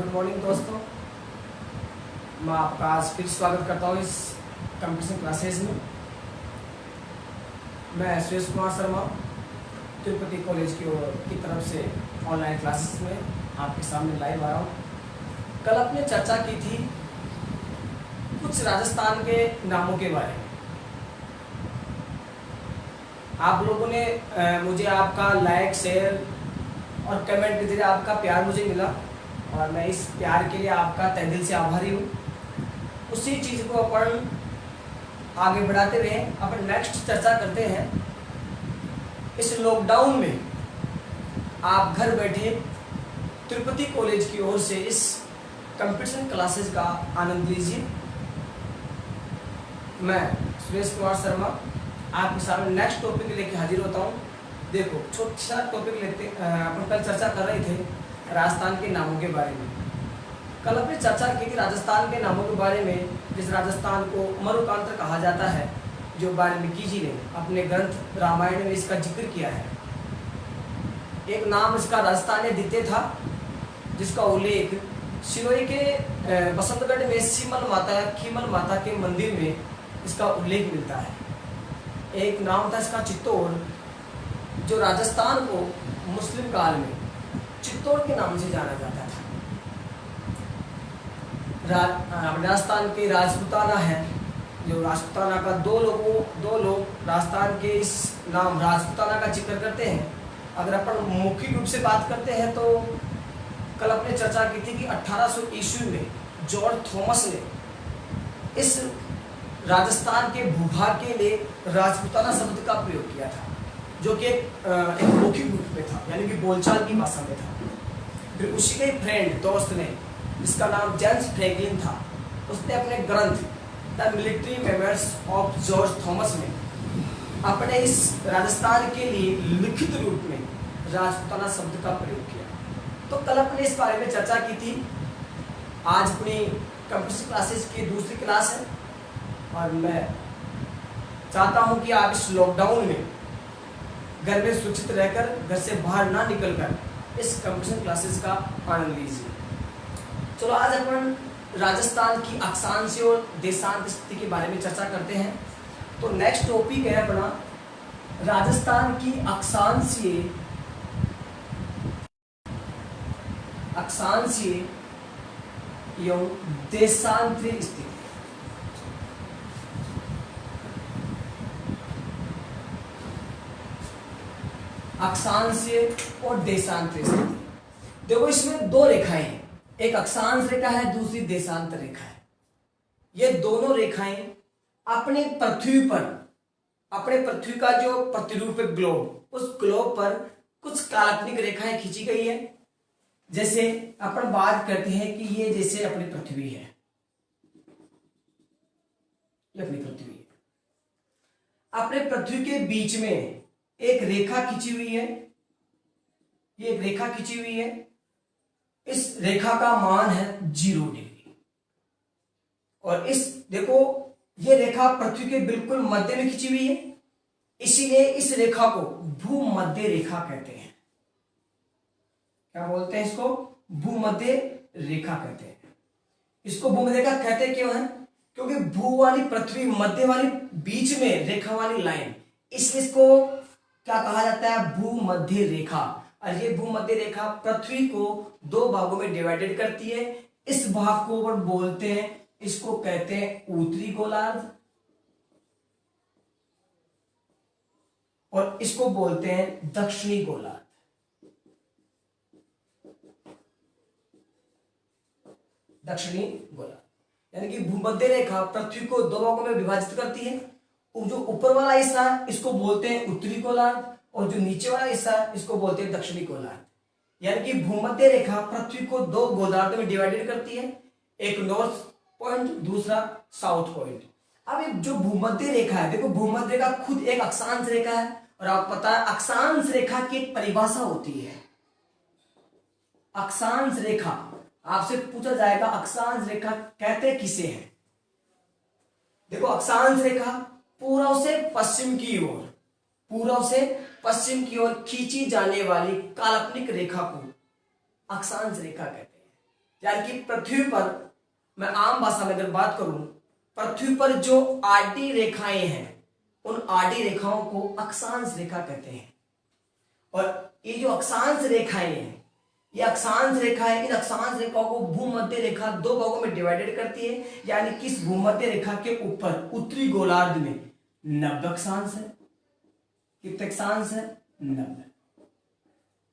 Good morning दोस्तों, मैं आपका आज फिर स्वागत करता हूँ इस कंपटीशन क्लासेस में। मैं सुरेश कुमार शर्मा तिरुपति कॉलेज की तरफ से ऑनलाइन क्लासेस में आपके सामने लाइव आया हूँ। कल अपने चर्चा की थी कुछ राजस्थान के नामों के बारे में। आप लोगों ने मुझे आपका लाइक शेयर और कमेंट के जरिए आपका प्यार मुझे मिला और मैं इस प्यार के लिए आपका तहे दिल से आभारी हूँ। उसी चीज़ को अपन आगे बढ़ाते हुए अपन नेक्स्ट चर्चा करते हैं। इस लॉकडाउन में आप घर बैठे तिरुपति कॉलेज की ओर से इस कंपटीशन क्लासेस का आनंद लीजिए। मैं सुरेश कुमार शर्मा आपके सामने नेक्स्ट टॉपिक लेके हाजिर होता हूँ। देखो, छोटा सा टॉपिक लेते अपन कल चर्चा कर रहे थे राजस्थान के नामों के बारे में। कल अपने चर्चा की थी राजस्थान के नामों के बारे में, जिस राजस्थान को मरुकांतर कहा जाता है, जो वाल्मीकि जी ने अपने ग्रंथ रामायण में इसका जिक्र किया है। एक नाम इसका राजस्थान द्वितीय था, जिसका उल्लेख सिरोही के बसंतगढ़ में खीमल माता के मंदिर में इसका उल्लेख मिलता है। एक नाम था इसका चित्तौड़, जो राजस्थान को मुस्लिम काल में चित्तौड़ के नाम से जाना जाता था। राजस्थान के राजपूताना है, जो राजपूताना का दो लोग राजस्थान के इस नाम राजपूताना का जिक्र करते हैं। अगर अपन मौखिक रूप से बात करते हैं तो कल अपने चर्चा की थी कि 1800 ईस्वी में जॉर्ज थॉमस ने इस राजस्थान के भूभाग के लिए राजपूताना शब्द का प्रयोग किया था, जो कि एक मौखिक रूप में था, यानी कि बोलचाल की भाषा में था। फिर उसी के फ्रेंड दोस्त ने, जिसका नाम जेम्स फ्रैंकलिन था, उसने अपने ग्रंथ the military memoirs of George Thomas में अपने इस राजस्थान के लिए लिखित रूप में राजपूताना शब्द का प्रयोग किया। तो कल अपने इस बारे में चर्चा की थी। आज अपनी कंप्यूटर क्लासेस की दूसरी क्लास है और मैं चाहता हूं कि आप इस लॉकडाउन में घर में सुरक्षित रहकर, घर से बाहर ना निकलकर इस कंप्यूटर क्लासेस का आनंद लीजिए। चलो, आज अपन राजस्थान की अक्षांशीय और देशांत स्थिति के बारे में चर्चा करते हैं। तो नेक्स्ट टॉपिक है अपना राजस्थान की अक्षांशीय एवं देशांतरीय स्थिति। अक्षांशीय और देशांतरीय स्थिति। देखो, इसमें दो रेखाएं हैं, एक अक्षांश रेखा है, दूसरी देशांतर रेखा है। ये दोनों रेखाएं अपने पृथ्वी का जो प्रतिरूप है ग्लोब, उस ग्लोब पर कुछ काल्पनिक रेखाएं खींची गई है। जैसे अपन बात करते हैं कि ये जैसे अपनी पृथ्वी है, ये अपनी पृथ्वी है। अपने पृथ्वी के बीच में एक रेखा खींची हुई है, ये एक रेखा खींची हुई है। इस रेखा का मान है 0 डिग्री। और इस देखो, ये रेखा पृथ्वी के बिल्कुल मध्य में खींची हुई है, इसीलिए इस रेखा को भूमध्य रेखा कहते हैं। क्या बोलते हैं इसको? भूमध्य रेखा कहते हैं। इसको भूमध्य रेखा कहते क्यों है? क्योंकि भू वाली पृथ्वी, मध्य वाली बीच में रेखा वाली लाइन, इसलिए इसको क्या कहा जाता है? भूमध्य रेखा। और ये भूमध्य रेखा पृथ्वी को दो भागों में डिवाइडेड करती है। इस भाग को अपन बोलते हैं, इसको कहते हैं उत्तरी गोलार्ध, और इसको बोलते हैं दक्षिणी गोलार्ध। दक्षिणी गोलार्ध यानी कि भूमध्य रेखा पृथ्वी को दो भागों में विभाजित करती है। जो ऊपर वाला हिस्सा है इसको बोलते हैं उत्तरी गोलार्ध, और जो नीचे वाला हिस्सा है इसको बोलते हैं दक्षिणी गोलार्ध। यानी कि भूमध्य रेखा पृथ्वी को दो गोलार्ध में डिवाइडेड करती है, एक नॉर्थ पॉइंट, दूसरा साउथ पॉइंट। अब जो भूमध्य रेखा है, देखो भूमध्य रेखा खुद एक अक्षांश रेखा है, और आपको पता है अक्षांश रेखा की एक परिभाषा होती है। अक्षांश रेखा, आपसे पूछा जाएगा अक्षांश रेखा कहते किसे हैं? देखो, अक्षांश रेखा पूर्व से पश्चिम की ओर खींची जाने वाली काल्पनिक रेखा को अक्षांश रेखा कहते हैं। यानी कि पृथ्वी पर, मैं आम भाषा में अगर बात करूं, पृथ्वी पर जो आडी रेखाएं हैं उन आडी रेखाओं को अक्षांश रेखा कहते हैं। और ये जो अक्षांश रेखाएं हैं, ये अक्षांश रेखा है, इन अक्षांश रेखाओं को भूमध्य रेखा दो भागों में डिवाइडेड करती है। यानी कि इस भूमध्य रेखा के ऊपर उत्तरी गोलार्ध में 90 अक्षांश है। कितने अक्षांश है? 90।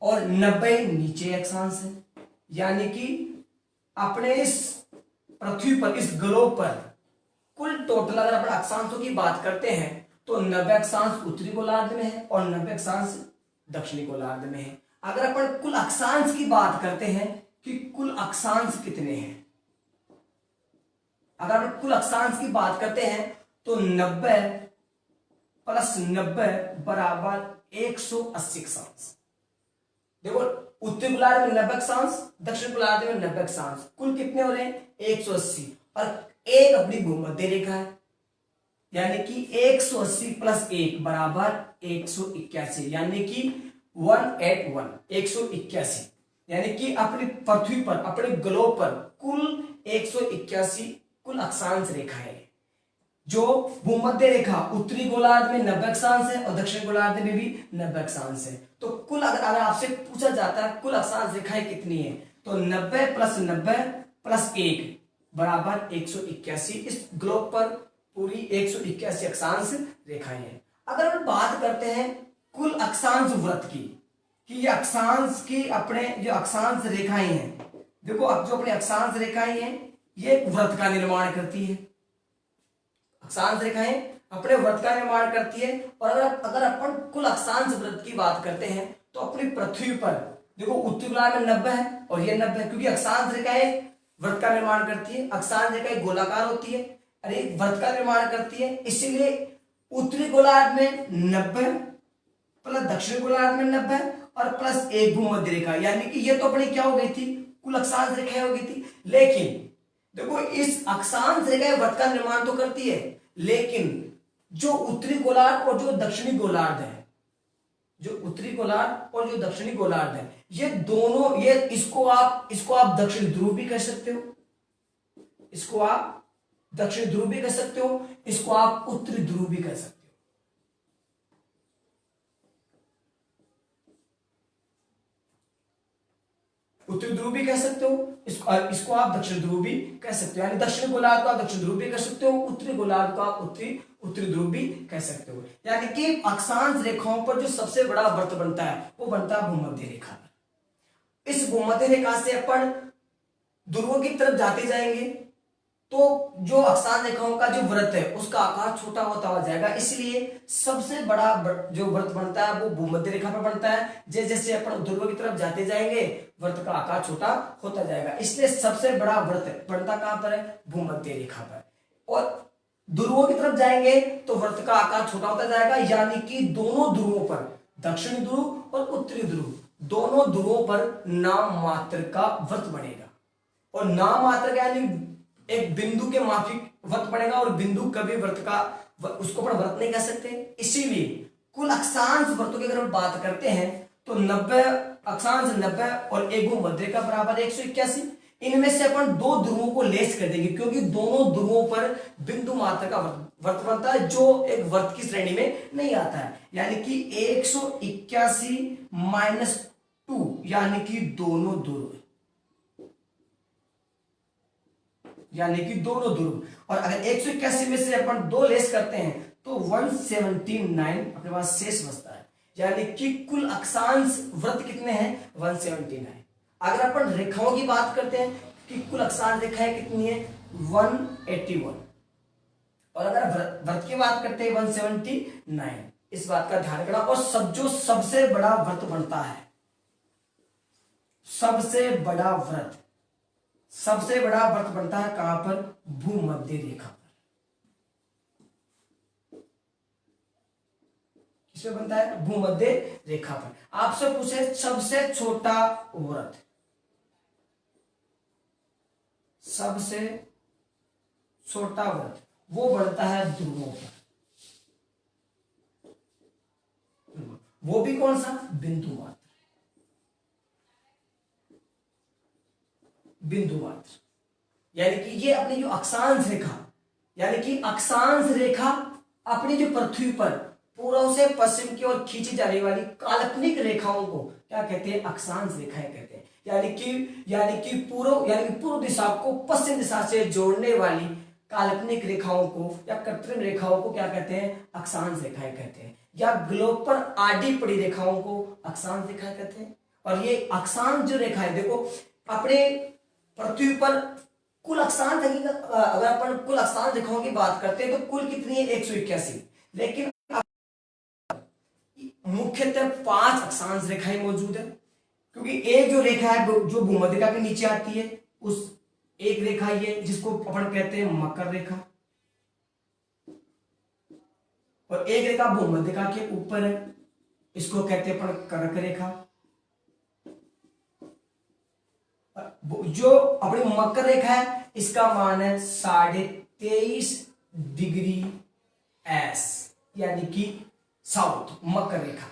और 90 नीचे अक्षांश है। यानी कि अपने इस पृथ्वी पर, इस ग्लोब पर कुल टोटल अगर अपन अक्षांशों की बात करते हैं तो 90 अक्षांश उत्तरी गोलार्ध में है और 90 अक्षांश दक्षिणी गोलार्ध में है। अगर अपन कुल अक्षांश की बात करते हैं कि कुल अक्षांश कितने हैं, अगर अपन कुल अक्षांश की बात करते हैं तो 90 प्लस 90 बराबर 180 अक्षांश। देखो, उत्तरी गोलार्ध में 90 अक्षांश, दक्षिण गोलार्ध में 90 अक्षांश, कुल कितने हो रहे हैं? 180। और एक अपनी भूमध्य रेखा है, यानी कि 180 प्लस 1 बराबर 181, यानी कि 181, 181। यानी कि अपनी पृथ्वी पर, अपने ग्लोब पर कुल 181 कुल अक्षांश रेखा है। जो भूमध्य रेखा उत्तरी गोलार्ध में 90 अक्षांश है और दक्षिण गोलार्ध में भी 90 अक्षांश है। तो कुल अगर आपसे पूछा जाता है कुल अक्षांश रेखाएं कितनी है, तो 90 प्लस 90 प्लस 1 बराबर 181। इस ग्लोब पर पूरी 181 अक्षांश रेखाएं हैं। अगर हम बात करते हैं कुल अक्षांश वृत्त की, कि ये अक्षांश की अपने जो अक्षांश रेखाएं हैं, देखो अब जो अपने अक्षांश रेखाएं हैं ये एक वृत्त का निर्माण करती है। अक्षांश रेखाएं अपने वृत्त का निर्माण करती है। और अगर अपन कुल अक्षांश वृत्त की बात करते हैं तो अपनी पृथ्वी पर देखो उत्तरी गोलार्ध में 90 है और ये 90 है, क्योंकि अक्षांश रेखाएं वृत्त का निर्माण करती है। अक्षांश रेखाएं गोलाकार होती है और एक वृत्त का निर्माण करती है। इसीलिए उत्तरी गोलार्ध में 90 प्लस दक्षिण गोलार्ध में 90 और प्लस एक भूमध्य रेखा, यानी कि ये तो अपनी क्या हो गई थी? कुल अक्षांश रेखाएं हो गई थी। लेकिन देखो, इस अक्षांश रेखा वृत्त का निर्माण तो करती है, लेकिन जो उत्तरी गोलार्ध और जो दक्षिणी गोलार्ध है, जो उत्तरी गोलार्ध और जो दक्षिणी गोलार्ध है, ये दोनों, ये इसको आप दक्षिण ध्रुव भी कह सकते हो, इसको आप दक्षिण ध्रुव भी कह सकते हो, इसको आप उत्तरी ध्रुव भी कह सकते हो। उत्तरी ध्रुव भी कह सकते हो, इसको आप दक्षिण ध्रुव भी कह सकते हो। यानी दक्षिण गोलार्ध को आप दक्षिण ध्रुव भी कह सकते हो, उत्तरी गोलार्ध को आप उत्तरी ध्रुव भी कह सकते हो। यानी कि अक्षांश रेखाओं पर जो सबसे बड़ा वृत्त बनता है वो बनता है भूमध्य रेखा पर। इस भूमध्य रेखा से अपन ध्रुवों की तरफ जाते जाएंगे तो जो अक्षांश रेखाओं का जो वृत्त है उसका आकार छोटा होता हुआ जाएगा। इसलिए सबसे बड़ा जो वृत्त बनता है वो भूमध्य रेखा पर बनता है। जैसे जैसे अपन ध्रुव की तरफ जाते जाएंगे वृत्त का आकार छोटा होता जाएगा। इसलिए सबसे बड़ा वृत्त बनता कहां पर है? भूमध्य रेखा पर। और ध्रुवों की तरफ जाएंगे तो वृत्त का आकार छोटा होता जाएगा, यानी कि दोनों ध्रुवों पर, दक्षिणी ध्रुव और उत्तरी ध्रुव, दोनों ध्रुवों पर नाम मात्र का वृत्त बनेगा। और नाम मात्र का यानी एक बिंदु के माफिक वृत्त बनेगा, और बिंदु कभी वृत्त का उसको अपन वृत्त नहीं कह सकते। इसीलिए कुल अक्षांश वृत्तों की अगर हम बात करते हैं तो 90 अक्षांश 90 और एक भूमध्य का बराबर 181। इनमें से अपन दो ध्रुवों को लेस कर देंगे, क्योंकि दोनों ध्रुवों पर बिंदु मात्र का वृत्त बनता है जो एक वृत्त की श्रेणी में नहीं आता है। यानी कि 181 माइनस 2, यानी कि दोनों ध्रुव, यानी कि दोनों ध्रुव। और अगर 181 में से अपन दो लेस करते हैं तो 179 अपने पास शेष बचता है। यानी कि कुल अक्षांश वृत्त कितने हैं? 179। अगर अपन रेखाओं की बात करते हैं कि कुल अक्षांश रेखाएं कितनी है? 181। और अगर वृत्त की बात करते हैं 179। इस बात का ध्यान रखना। और जो सबसे बड़ा वृत्त बनता है, सबसे बड़ा वृत्त बनता है कहां पर? भूमध्य रेखा पर। किसमें बनता है? भूमध्य रेखा पर। आपसे पूछे सबसे छोटा वृत्त, सबसे छोटा वृत्त वो बनता है ध्रुवों पर। वो भी कौन सा? बिंदु मात्र। बिंदु मात्र। यानी कि ये अपनी जो अक्षांश रेखा, यानी कि अक्षांश रेखा अपनी जो पृथ्वी पर पूर्व से पश्चिम की ओर खींची जाने वाली काल्पनिक रेखाओं को क्या कहते हैं? अक्षांश रेखाएं कहते हैं। यानी कि पूर्व दिशा को पश्चिम दिशा से जोड़ने वाली काल्पनिक रेखाओं को या कृत्रिम रेखाओं को क्या कहते हैं? अक्षांश रेखाएं कहते हैं। या ग्लोब पर आडी पड़ी रेखाओं को अक्षांश रेखाएं कहते हैं। और ये अक्षांश जो रेखाएं, देखो अपने पृथ्वी पर कुल अक्षांश, अगर अपन कुल अक्षांश रेखाओं की बात करते हैं तो कुल कितनी है? 181। लेकिन मुख्यतः 5 अक्षांश रेखाएं मौजूद है, क्योंकि एक जो रेखा है जो भूमध्यरेखा के नीचे आती है, उस एक रेखा ये जिसको अपन कहते हैं मकर रेखा, और एक रेखा भूमध्यरेखा के ऊपर है, इसको कहते हैं अपन कर्क रेखा। जो अपनी मकर रेखा है इसका मान है 23.5 डिग्री एस, यानी कि साउथ मकर रेखा।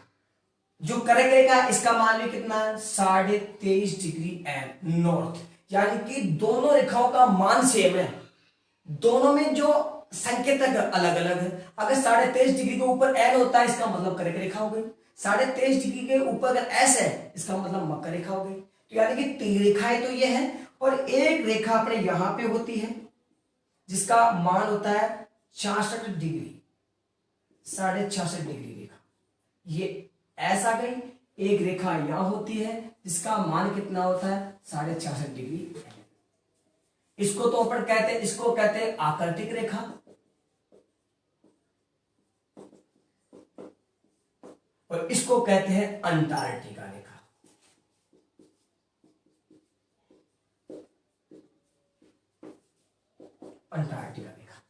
जो कर्क रेखा इसका मान भी कितना है? 23.5 डिग्री एन नॉर्थ। यानी कि दोनों रेखाओं का मान सेम है, दोनों में जो संकेतक अलग अलग है। अगर 23.5 डिग्री के ऊपर एन होता है इसका मतलब कर्क रेखा हो गई, 23.5 डिग्री के ऊपर अगर एस है इसका मतलब मकर रेखा हो गई। तो यानी कि 3 रेखाएं तो ये है, और एक रेखा अपने यहां पे होती है जिसका मान होता है 66 डिग्री, 66.5 डिग्री रेखा, ये ऐसा गई। एक रेखा यहां होती है जिसका मान कितना होता है? 66.5 डिग्री। इसको तो अपन कहते हैं, इसको कहते हैं आर्कटिक रेखा, और इसको कहते हैं अंटार्कटिका रेखा। अंटार्कटिका रेखा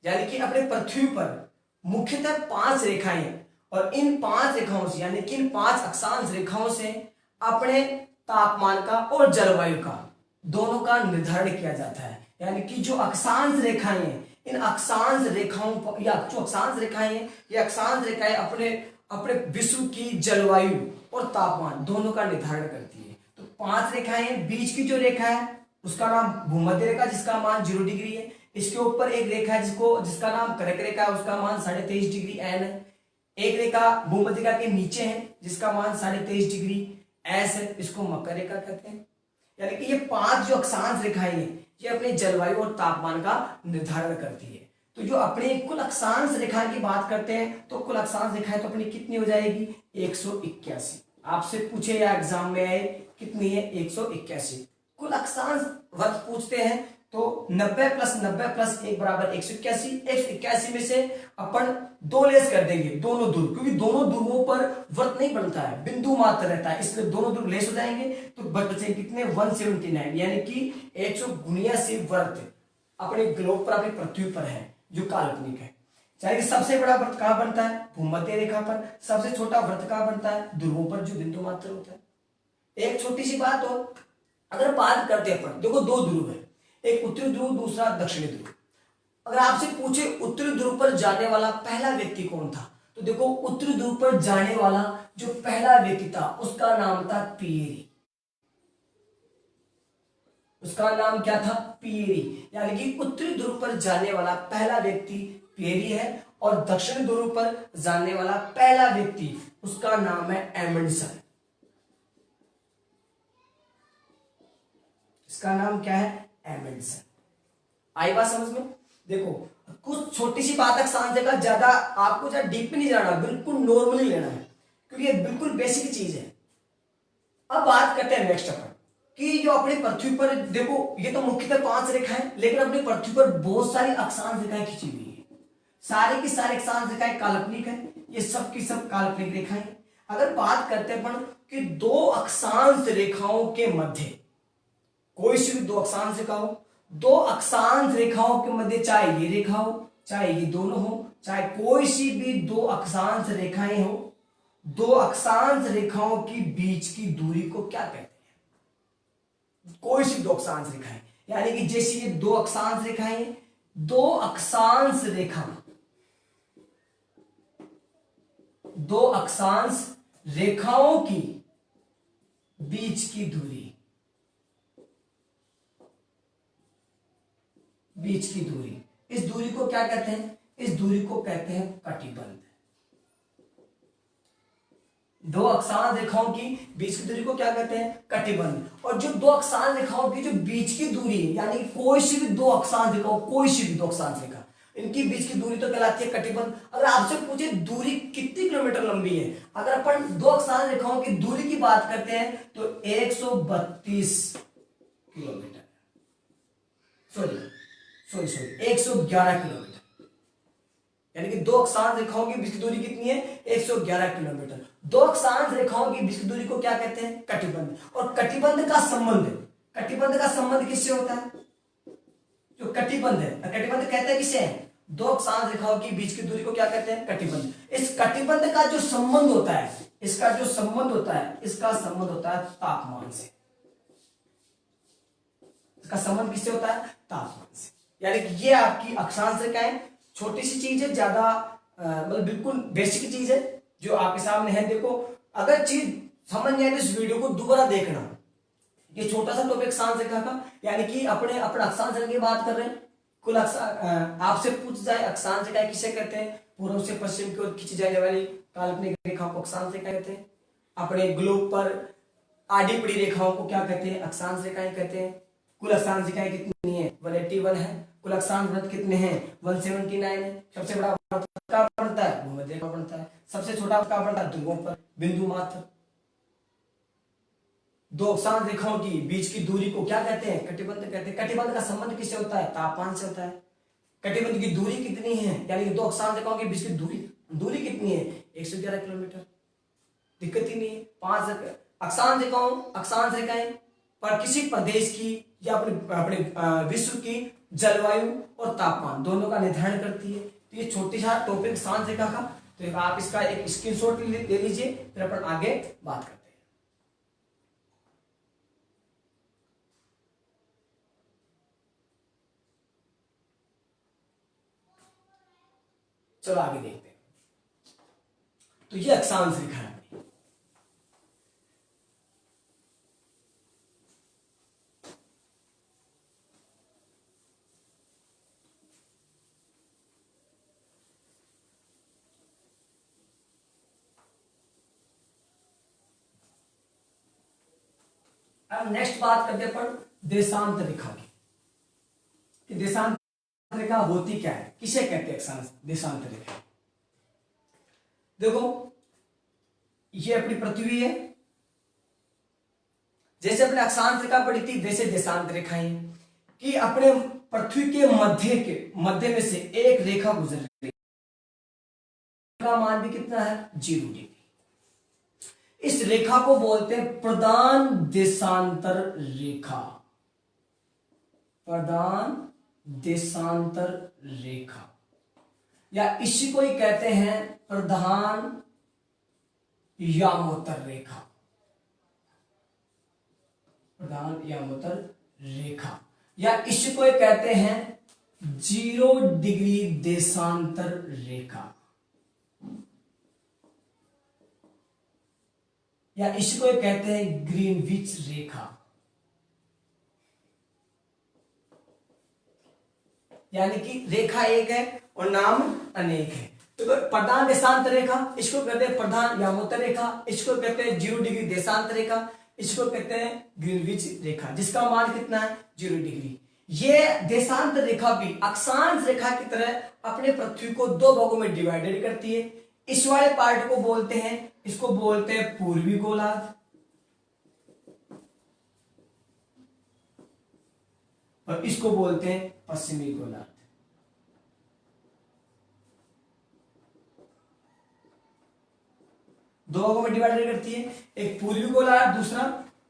यानी कि अपने पृथ्वी पर मुख्यतः 5 रेखाएं हैं, और इन 5 रेखाओं से, यानी कि इन 5 अक्षांश रेखाओं से अपने तापमान का और जलवायु का दोनों का निर्धारण किया जाता है। यानी कि जो अक्षांश रेखाएं हैं, इन अक्षांश रेखाओं पर, या जो अक्षांश रेखाएं हैं, ये अक्षांश रेखाएं अपने विश्व की जलवायु और तापमान दोनों का निर्धारण करती है। तो 5 रेखाएं हैं। बीच की जो रेखा है उसका नाम भूमध्य रेखा, जिसका मान 0 डिग्री है। इसके ऊपर एक रेखा है जिसका नाम कर्क रेखा है, उसका मान 23.5 डिग्री एन है। एक रेखा भूमध्यरेखा के नीचे है जिसका मान 23.5 डिग्री एस है, इसको मकर रेखा कहते हैं। यानी कि ये 5 जो अक्षांश रेखाएं हैं ये अपने जलवायु और तापमान का निर्धारण करती है। तो जो अपने कुल अक्षांश रेखा की बात करते हैं तो कुल अक्षांश रेखाएं तो अपनी कितनी हो जाएगी? 181। आपसे पूछे या एग्जाम में आए कितनी है? 181। कुल अक्षांश वर्ग पूछते हैं तो 90 + 90 + 1 = 181। 181 में से अपन 2 लेस कर देंगे दोनों ध्रुव, क्योंकि दोनों ध्रुवों पर वृत्त नहीं बनता है, बिंदु मात्र रहता है, इसलिए दोनों ध्रुव लेस हो जाएंगे तो बचेंगे कितने? 179, यानी कि 179 वृत्त अपने ग्लोब पर, अपनी पृथ्वी पर है जो काल्पनिक है। चाहे सबसे बड़ा वृत्त कहां बनता है? भूमध्य रेखा पर। सबसे छोटा वृत्त कहां बनता है? ध्रुवों पर जो बिंदु मात्र होता है। एक छोटी सी बात और, अगर बात करते हैं अपन, देखो 2 ध्रुव है, एक उत्तरी ध्रुव, दूसरा दक्षिणी ध्रुव। अगर आपसे पूछे उत्तरी ध्रुव पर जाने वाला पहला व्यक्ति कौन था, तो देखो उत्तरी ध्रुव पर जाने वाला जो पहला व्यक्ति था उसका नाम था पिएरी। उसका नाम क्या था? पिएरी। यानी कि उत्तरी ध्रुव पर जाने वाला पहला व्यक्ति पिएरी है, और दक्षिण ध्रुव पर जाने वाला पहला व्यक्ति उसका नाम है एमंडसन। इसका नाम क्या है? एमंडसन। आई बात समझ में? देखो कुछ छोटी सी बात अक्षांश रेखा, ज्यादा आपको ज्यादा डीप नहीं जाना, बिल्कुल नॉर्मली लेना है, क्योंकि ये बिल्कुल बेसिक चीज है। अब बात करते हैं नेक्स्ट अपन कि जो अपनी पृथ्वी पर, देखो ये तो मुख्यतः 5 रेखाएं, लेकिन अपनी पृथ्वी पर बहुत सारी अक्षांश रेखाएं खींची हुई है। सारे की सारी अक्षांश रेखाएं काल्पनिक है, ये सब की सब काल्पनिक रेखाएं। अगर बात करते हैं अपन कि 2 अक्षांश रेखाओं के मध्य, कोई सी भी 2 अक्षांश रेखा हो, 2 अक्षांश रेखाओं के मध्य, चाहे ये रेखा हो चाहे ये दोनों हो, चाहे कोई सी भी 2 अक्षांश रेखाएं हो, 2 अक्षांश रेखाओं की बीच की दूरी को क्या कहते हैं? कोई सी 2 अक्षांश रेखाएं, यानी कि जैसे ये 2 अक्षांश रेखाएं, 2 अक्षांश रेखा, 2 अक्षांश रेखाओं की बीच की दूरी, बीच की दूरी, इस दूरी को क्या कहते हैं? इस दूरी को कहते हैं कटिबंध। दो अक्षांश रेखाओं की बीच की दूरी को क्या कहते हैं? कटिबंध। और जो दो अक्षांश रेखाओं की जो बीच की दूरी है, यानी कोई सी भी दो अक्षांश रेखाओं, कोई सी भी दो अक्षांश रेखा, इनकी बीच की दूरी तो कहलाती है कटिबंध। अगर आपसे पूछे दूरी कितनी किलोमीटर लंबी है, अगर अपन दो अक्षांश रेखाओं की दूरी की बात करते हैं तो 132 किलोमीटर, सॉरी 111 किलोमीटर, यानी कि दो अक्षांश रेखाओं की बीच की दूरी कितनी है? 111 किलोमीटर। दो अक्षांश रेखाओं की बीच की दूरी को क्या कहते हैं? कटिबंध। और कटिबंध का संबंध किससे होता है? जो कटिबंध है, कटिबंध कहते हैं किसे? दो अक्षांश रेखाओं की बीच की दूरी को क्या कहते हैं? कटिबंध। इस कटिबंध का जो संबंध होता है, इसका संबंध होता है तापमान से। इसका संबंध किससे होता है? तापमान से। यानी कि ये आपकी अक्षांश रेखाएं, छोटी सी चीज है, ज्यादा मतलब बिल्कुल बेसिक चीज है जो आपके सामने है। देखो, अगर चीज समझ नहीं आए तो इस वीडियो को दोबारा देखना। ये छोटा सा टॉपिक अक्षांश रेखा का, यानी कि अपने अक्षांश रेखा की बात कर रहे हैं। कुल आपसे पूछ जाए अक्षांश रेखा किसे कहते हैं? पूर्व से पश्चिम की ओर खींची जाने वाली काल्पनिक रेखाओं को अक्षांश रेखा कहते हैं। अपने ग्लोब पर आड़ी पड़ी रेखाओं को क्या कहते हैं? अक्षांश रेखाएं कहते हैं। कुल अक्षांश रेखाएं कितनी है? 181 है। कुल अक्षांश वृत्त कितने हैं? 179 है। सबसे बड़ा वृत्त कहाँ पड़ता है? भूमध्य रेखा पड़ता है। सबसे छोटा कहाँ पड़ता है? ध्रुवों पर, बिंदु मात्र। दो अक्षांश रेखाओं की बीच की दूरी को क्या कहते हैं? कटिबंध कहते हैं। कटिबंध का संबंध किससे होता है? तापमान से होता है। कटिबंध की दूरी कितनी है, यानी कि दो अक्षांश रेखाओं के बीच की दूरी कितनी है? 111 किलोमीटर। दिक्कत ही नहीं है। 5 अक्षांश रेखाएं पर किसी प्रदेश की या अपने विश्व की जलवायु और तापमान दोनों का निर्धारण करती है। तो ये छोटी सा टॉपिक अक्षांश रेखा का, तो आप इसका एक स्क्रीनशॉट ले लीजिए, फिर अपन आगे बात करते हैं। चलो आगे देखते हैं। तो ये अक्षांश रेखा है। अब नेक्स्ट बात करते हैं अपन देशांतर रेखा की। देशांतर रेखा होती क्या है, किसे कहते हैं अक्षांश देशांतर रेखा? देखो, ये अपनी पृथ्वी है। जैसे अपने अक्षांश रेखा पड़ी थी, वैसे देशांतर रेखाएं कि अपने पृथ्वी के मध्य में से एक रेखा गुजर रही है। का मान भी कितना है? 0 डिग्री। इस रेखा को बोलते हैं प्रधान देशांतर रेखा। प्रधान देशांतर रेखा, या इसी को ही कहते हैं प्रधान यामोत्तर रेखा। प्रधान यामोत्तर रेखा, या इसी को ही कहते हैं 0 डिग्री देशांतर रेखा, या इसी को कहते हैं ग्रीनविच रेखा। यानी कि रेखा एक है और नाम अनेक है। तो प्रधान देशांतर रेखा, इसको कहते हैं प्रधान यामोत्तर रेखा, इसको कहते हैं 0 डिग्री देशांतर रेखा, इसको कहते हैं ग्रीनविच रेखा, जिसका मान कितना है? 0 डिग्री। ये देशांतर रेखा भी अक्षांश रेखा की तरह अपने पृथ्वी को 2 भागों में डिवाइडेड करती है। इस वाले पार्ट को बोलते हैं, इसको बोलते हैं पूर्वी गोलार्ध, और इसको बोलते हैं पश्चिमी गोलार्ध। दो भागों में डिवाइड करती है, एक पूर्वी गोलार्ध, दूसरा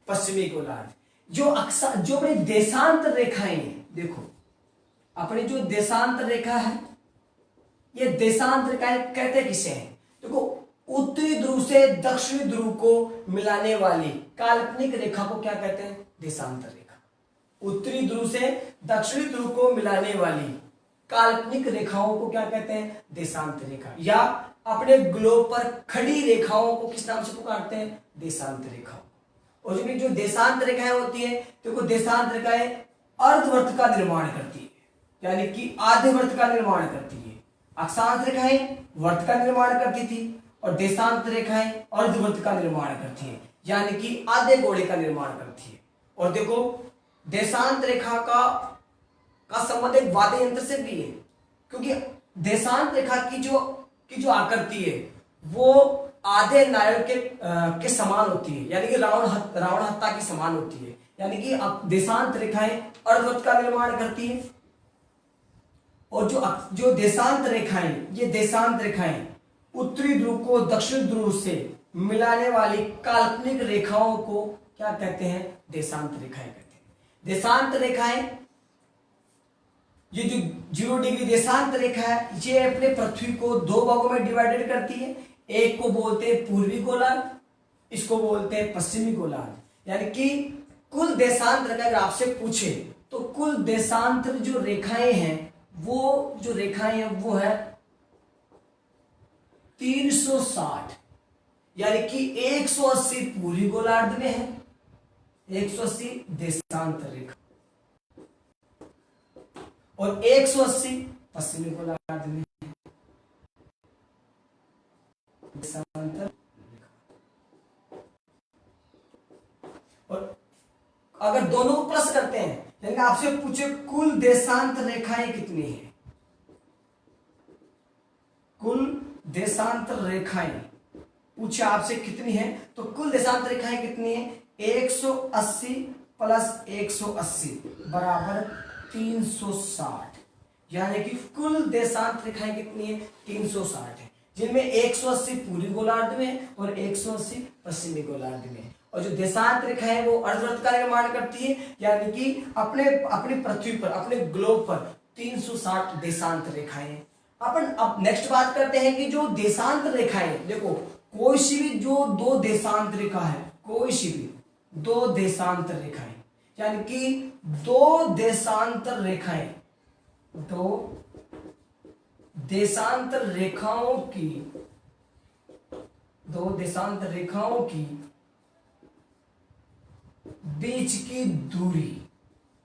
पश्चिमी गोलार्ध। जो अपनी देशांतर रेखाएं हैं, देखो अपनी जो देशांतर रेखा है, ये देशांतर रेखाएं कहते किसे हैं? देखो, उत्तरी ध्रुव से दक्षिणी ध्रुव को मिलाने वाली काल्पनिक रेखा को क्या कहते हैं? देशांतर रेखा। उत्तरी ध्रुव से दक्षिणी ध्रुव को मिलाने वाली काल्पनिक रेखाओं को क्या कहते हैं? देशांतर रेखा। या अपने ग्लोब पर खड़ी रेखाओं को किस नाम से पुकारते हैं? देशांतर रेखाओं। और जो देशांतर रेखाएं होती है, देखो देशांतर रेखाएं अर्धवृत्त का निर्माण करती है। यानी कि आधे वृत्त का निर्माण करती है। अक्षांश रेखाएं वृत्त का निर्माण करती थी और देशांत रेखाएं अर्धवृत्त का निर्माण करती है, यानी कि आधे गोले का निर्माण करती है। और देखो देशांत रेखा का संबंध एक वाद्य यंत्र से भी है, क्योंकि देशांत रेखा की जो आकृति है वो आधे नारियल के समान होती है, यानी कि रावण हत्ता के समान होती है। यानी कि अब देशांत रेखाएं अर्धवृत्त का निर्माण करती है। और जो देशांत रेखाएं, ये देशांत रेखाएं उत्तरी ध्रुव को दक्षिण ध्रुव से मिलाने वाली काल्पनिक रेखाओं को क्या कहते हैं? देशांत रेखाएं कहते हैं। देशांत रेखाएं, ये जो 0 डिग्री देशांत रेखा है, ये अपने पृथ्वी को दो भागों में डिवाइडेड करती है। एक को बोलते हैं पूर्वी गोलार्ध, इसको बोलते हैं पश्चिमी गोलार्ध। यानी कि कुल देशांतर अगर आपसे पूछे तो कुल देशांतर जो रेखाएं हैं वो है 360, यानी कि 180 पूर्वी गोलार्ध में है, 180 देशांतर रेखा और 180 पश्चिमी गोलार्ध में है देशांतर रेखा। और अगर दोनों को प्लस करते हैं, यानी आपसे पूछे कुल देशांतर रेखाएं कितनी है, कुल देशांतर रेखाएं पूछे आपसे कितनी है, तो कुल देशांतर रेखाएं कितनी है? 180 प्लस 180 बराबर 360, यानी कि कुल देशांतर रेखाएं कितनी है? 360 है, जिनमें 180 पूर्वी गोलार्ध में और 180 पश्चिमी गोलार्ध में। और जो देशांतर रेखा है वो अर्धवृत्त का निर्माण करती है, यानी कि अपनी पृथ्वी पर, अपने ग्लोब पर 360 देशांतर रेखाएं। अपन अब नेक्स्ट बात करते हैं कि जो देशांतर रेखाएं, देखो कोई सी भी जो दो देशांतर रेखा है, कोई सी भी दो देशांतर रेखाएं, यानी कि दो देशांतर रेखाओं की बीच की दूरी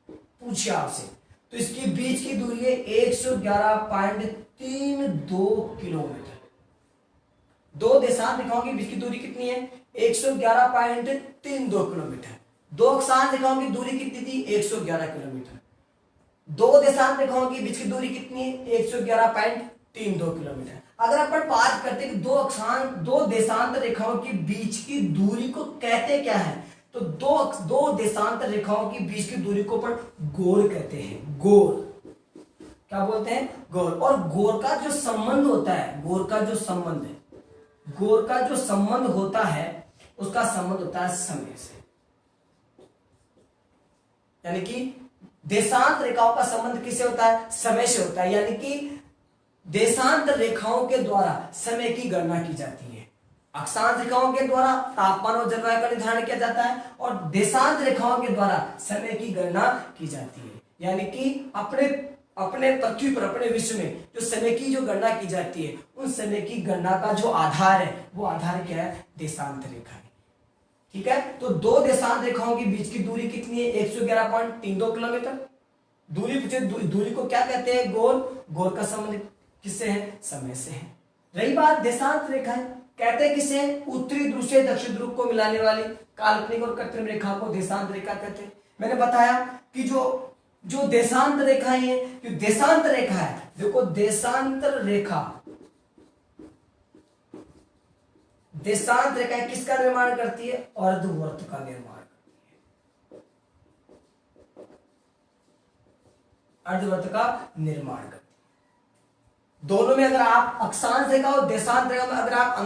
पूछे आपसे, तो इसकी बीच की दूरी है 111.32 किलोमीटर। दो देशांतर रेखाओं की बीच की दूरी कितनी है? 111.32 किलोमीटर। दो अक्षांश रेखाओं की दूरी कितनी थी? 111 किलोमीटर। दो देशांतर रेखाओं की बीच की दूरी कितनी है? 111.32 किलोमीटर। अगर अपन बात करते हैं कि दो देशांतर रेखाओं की बीच की दूरी को कहते क्या है, तो दो देशांतर रेखाओं की बीच की दूरी को अपन गोल कहते हैं। गोल क्या बोलते हैं? गोल। और गोल का जो संबंध होता है, गोल का जो संबंध होता है उसका संबंध होता है समय से, यानी कि देशांतर रेखाओं का संबंध किससे होता है? समय से होता है। यानी कि देशांतर रेखाओं के द्वारा समय की गणना की जाती है। अक्षांश रेखाओं के द्वारा तापमान और जलवायु का निर्धारण किया जाता है और देशांतर रेखाओं के द्वारा समय की गणना की जाती है। यानी कि अपने पृथ्वी पर, अपने विश्व में जो समय की जो गणना की जाती है, उन समय की गणना का जो आधार है, वो आधार क्या है? देशांतर रेखा है। ठीक है, तो दो देशांतर रेखाओं के बीच की दूरी कितनी है? 111.32 किलोमीटर। दूरी को क्या कहते हैं? गोल। गोल का संबंध किससे है? समय से है। रही बात देशांतर रेखाएं, कहते हैं किसे? उत्तरी ध्रुव से दक्षिण ध्रुव को मिलाने वाली काल्पनिक और कृत्रिम रेखा को देशांतर रेखा कहते हैं। मैंने बताया कि जो देशांतर रेखाएं हैं, जो देशांतर रेखा है, देखो देशांतर रेखा किसका निर्माण करती है? अर्धवृत्त का निर्माण करती है। अर्धवृत्त का निर्माण करती है। दोनों में अगर आप अक्षांश रेखा और देशांतर रेखा में अगर आप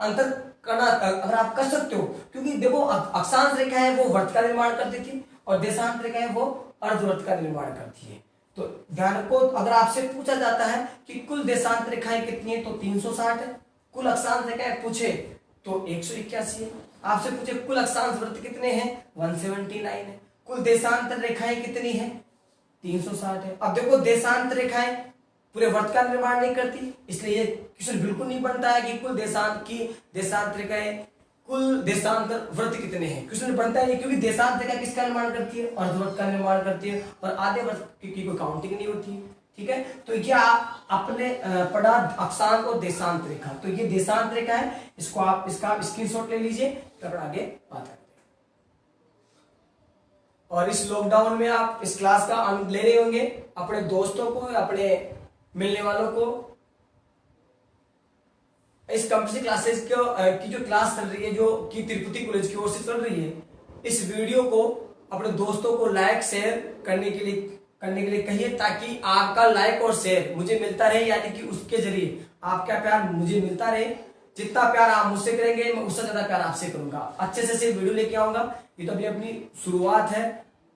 अंतर करना अगर आप कर सकते हो, क्योंकि देखो अक्षांश रेखा है वो वृत्त का निर्माण करती थी और देशांतर रेखा है वो अर्धवृत्त का निर्माण करती है। तो ध्यान रखो, अगर आपसे पूछा जाता है कि कुल देशांतर रेखाएं कितनी है, तो 360 है। कुल अक्षांश रेखाएं पूछे तो 181 है। आपसे पूछे कुल अक्षांश वृत्त कितने हैं? 179 है। कुल देशांतर रेखाएं कितनी है? 360 है। अब देखो देशांतर रेखाएं पूरे वृत्त का निर्माण नहीं करती, इसलिए ये क्वेश्चन बिल्कुल नहीं बनता है कि कुल देशांतर रेखाएं कुल देशांतर वर्त कितने हैं? क्वेश्चन बनता है क्योंकि देशांतर रेखा किसका निर्माण करती है? अर्धवर्त का निर्माण करती है, और आधे वर्त की कोई काउंटिंग नहीं होती है। ठीक है, तो ये आपने पढ़ा अक्षांश और देशांत रेखा। तो ये देशांत रेखा है, इसको आप इसका स्क्रीनशॉट ले लीजिए, तब आगे बात करते हैं। और इस लॉकडाउन में आप इस क्लास का आनंद ले रहे होंगे, अपने दोस्तों को, अपने मिलने वालों को इस कंप्यूटर क्लासेस की जो क्लास चल रही है, जो कि तिरुपति कॉलेज की ओर से चल रही है, इस वीडियो को अपने दोस्तों को लाइक शेयर करने के लिए कहिए, ताकि आपका लाइक और शेयर मुझे मिलता रहे, यानी कि उसके जरिए आपका प्यार मुझे मिलता रहे। जितना प्यार आप मुझसे करेंगे, मैं उससे ज्यादा प्यार आपसे करूंगा, अच्छे से वीडियो लेके आऊंगा। ये तो अभी अपनी शुरुआत है,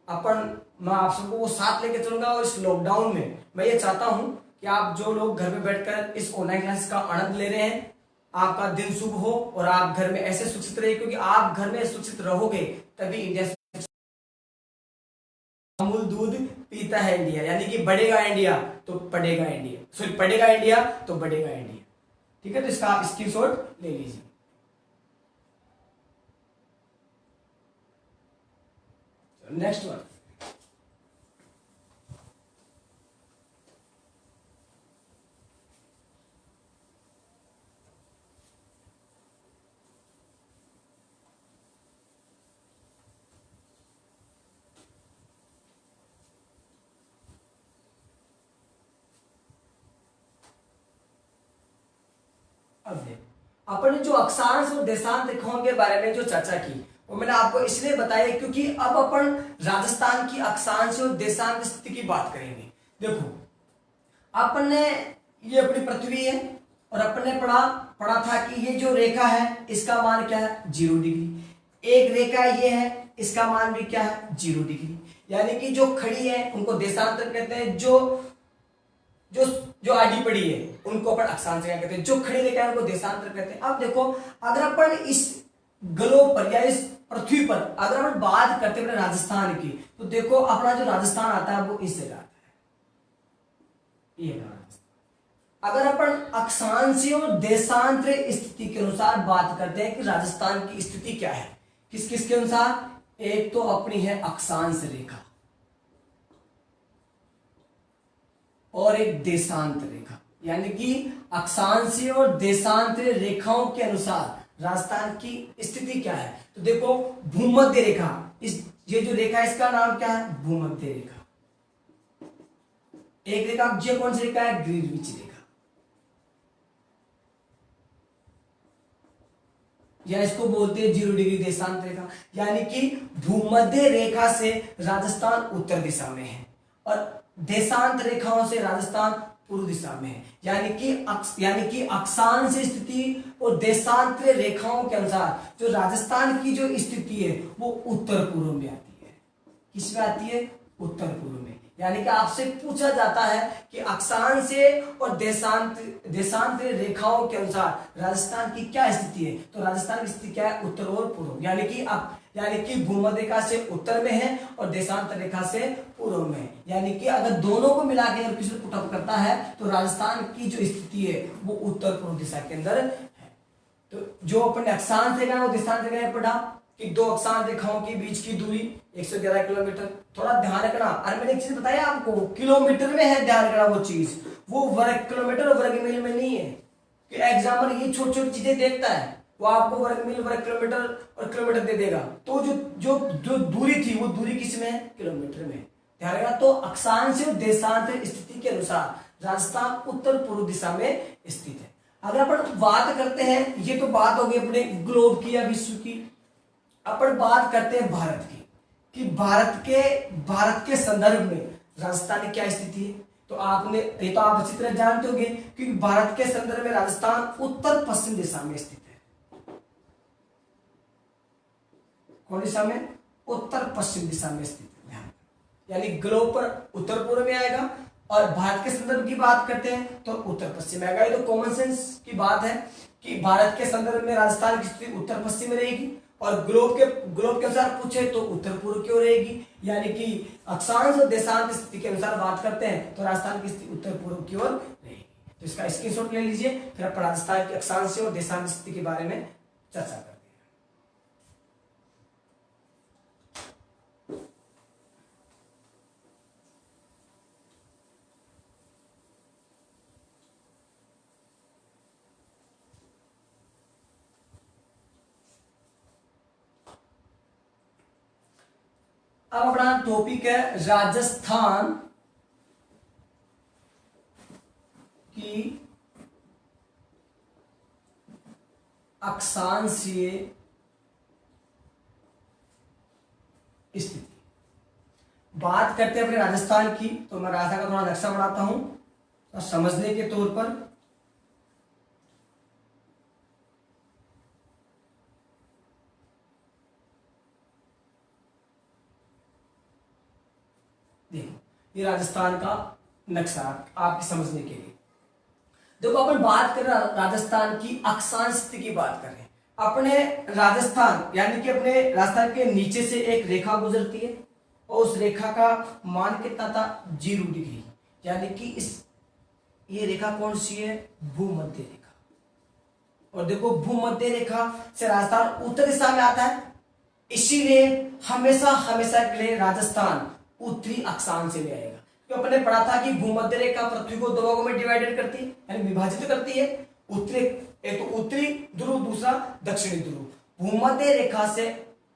मैं आप सबको वो साथ लेके चलूंगा। और इस लॉकडाउन में मैं ये चाहता हूं कि आप जो लोग घर में बैठकर इस ऑनलाइन क्लासेस का आनंद ले रहे हैं, आपका दिन शुभ हो और आप घर में ऐसे सुरक्षित रहे, क्योंकि आप घर में सुरक्षित रहोगे तभी इंडिया। अमूल दूध पीता है इंडिया, यानी कि बढ़ेगा इंडिया तो पढ़ेगा इंडिया, सॉरी पढ़ेगा इंडिया तो बढ़ेगा इंडिया। ठीक है, तो इसका आप स्क्रीनशॉट ले लीजिए। नेक्स्ट वन, अपन ने जो अक्षांश और देशांत रेखाओं के बारे में जो चर्चा की, वो मैंने आपको इसलिए बताया क्योंकि अब अपन राजस्थान की अक्षांश और देशांत स्थिति की बात करेंगे। देखो, अपन ने ये अपनी पृथ्वी है, और अपन ने पढ़ा था कि ये जो रेखा है इसका मान क्या है? 0 डिग्री। एक रेखा ये है, इसका मान भी क्या है? 0 डिग्री। यानी कि जो खड़ी है उनको देशांतर कहते हैं, जो आगे पड़ी है उनको अपन अक्षांश रेखा कहते हैं, जो खड़ी रेखा है उनको देशांतर कहते हैं। अब देखो, अगर अपन इस ग्लोब पर या इस पृथ्वी पर अगर अपन बात करते हैं राजस्थान की, तो देखो अपना जो राजस्थान आता है वो इस जगह आता है, ये राजस्थान। अगर अपन अक्षांशीय और देशांतर स्थिति के अनुसार बात करते हैं कि राजस्थान की स्थिति क्या है, किस किस के अनुसार? एक तो अपनी है अक्षांश रेखा और एक देशांतर रेखा, यानी कि अक्षांशीय और देशांतर रेखाओं के अनुसार राजस्थान की स्थिति क्या है। तो देखो, भूमध्य रेखा, ये जो रेखा है इसका नाम क्या है? भूमध्य रेखा। एक रेखा ये कौन सी रेखा है? ग्रीनविच रेखा, या इसको बोलते हैं 0 डिग्री देशांत रेखा। यानी कि भूमध्य रेखा से राजस्थान उत्तर दिशा में है और देशांत रेखाओं से राजस्थान पूर्व दिशा में है। यानी कि अक्षांश स्थिति और देशांतर रेखाओं के अनुसार जो राजस्थान की जो स्थिति है वो उत्तर पूर्व में आती है। किसमें आती है? उत्तर पूर्व में। यानी कि आपसे पूछा जाता है कि अक्षांश और देशांतर रेखाओं के अनुसार राजस्थान की क्या स्थिति है, तो राजस्थान की स्थिति क्या है? उत्तर और पूर्व। यानी कि भूमध्य रेखा से उत्तर में है और देशांतर रेखा से पूर्व में है। यानी कि अगर दोनों को मिला के क्वेश्चन पुट अप करता है तो राजस्थान की जो स्थिति है वो उत्तर पूर्व दिशा के अंदर है। तो जो अपन अक्षांश रेखा है वो देशांतर रेखा पढ़ा कि दो अक्षांश रेखाओं के बीच की दूरी 111 किलोमीटर। थोड़ा ध्यान रखना, अरे मैंने एक चीज बताया आपको, किलोमीटर में है, ध्यान रखना वो चीज, वो वर्ग किलोमीटर और वर्ग मील में नहीं है। कि एग्जाम्पल ये छोटी छोटी चीजें देखता है, वो आपको वर्ग मील, वर्ग किलोमीटर और किलोमीटर दे देगा, तो जो दूरी थी वो दूरी किस में है? किलोमीटर में। ध्यान रखना, तो अक्षांश और देशांतर स्थिति के अनुसार राजस्थान उत्तर पूर्व दिशा में स्थित है। अगर अपन बात करते हैं, ये तो बात होगी अपने ग्लोब की या विश्व की, अपन बात करते हैं भारत की, कि भारत के संदर्भ में राजस्थान की क्या स्थिति है। तो ये तो आप अच्छी तरह जानते होंगे कि भारत के संदर्भ में राजस्थान उत्तर पश्चिम दिशा में स्थित है। कौन दिशा में? उत्तर पश्चिम दिशा में स्थित है। यानी ग्लोब पर उत्तर पूर्व में आएगा और भारत के संदर्भ की बात करते हैं तो उत्तर पश्चिम में आएगा। ये तो कॉमन सेंस की बात है कि भारत के संदर्भ में राजस्थान की स्थिति उत्तर पश्चिम में रहेगी और ग्लोब के अनुसार पूछे तो उत्तर पूर्व की ओर रहेगी। यानी कि अक्षांश और देशांत स्थिति के अनुसार बात करते हैं तो राजस्थान की स्थिति उत्तर पूर्व की ओर रहेगी। तो इसका स्क्रीनशॉट ले लीजिए, फिर अपन राजस्थान की अक्षांश और देशांत स्थिति के बारे में चर्चा करते हैं। अब अपना टॉपिक है राजस्थान की अक्षांशीय स्थिति। बात करते हैं अपने राजस्थान की, तो मैं राजस्थान का थोड़ा नक्शा बनाता हूं और समझने के तौर पर। देखो ये राजस्थान का नक्शा आपके समझने के लिए। देखो अपन बात कर रहे हैं राजस्थान की अक्षांश स्थिति की बात कर रहे हैं। अपने राजस्थान यानी कि अपने राजस्थान के नीचे से एक रेखा गुजरती है और उस रेखा का मान कितना था 0 डिग्री, यानी कि इस ये रेखा कौन सी है, भूमध्य रेखा। और देखो भूमध्य रेखा से राजस्थान उत्तर दिशा में आता है, इसीलिए हमेशा हमेशा के लिए राजस्थान उत्तरी अक्षांश से ले आएगा। तो अपने पढ़ा था कि भूमध्य रेखा पृथ्वी को दो भागों में डिवाइडेड करती है, यानी विभाजित करती है। उत्तरी, एक तो उत्तरी ध्रुव, दूसरा दक्षिणी ध्रुव। भूमध्य रेखा से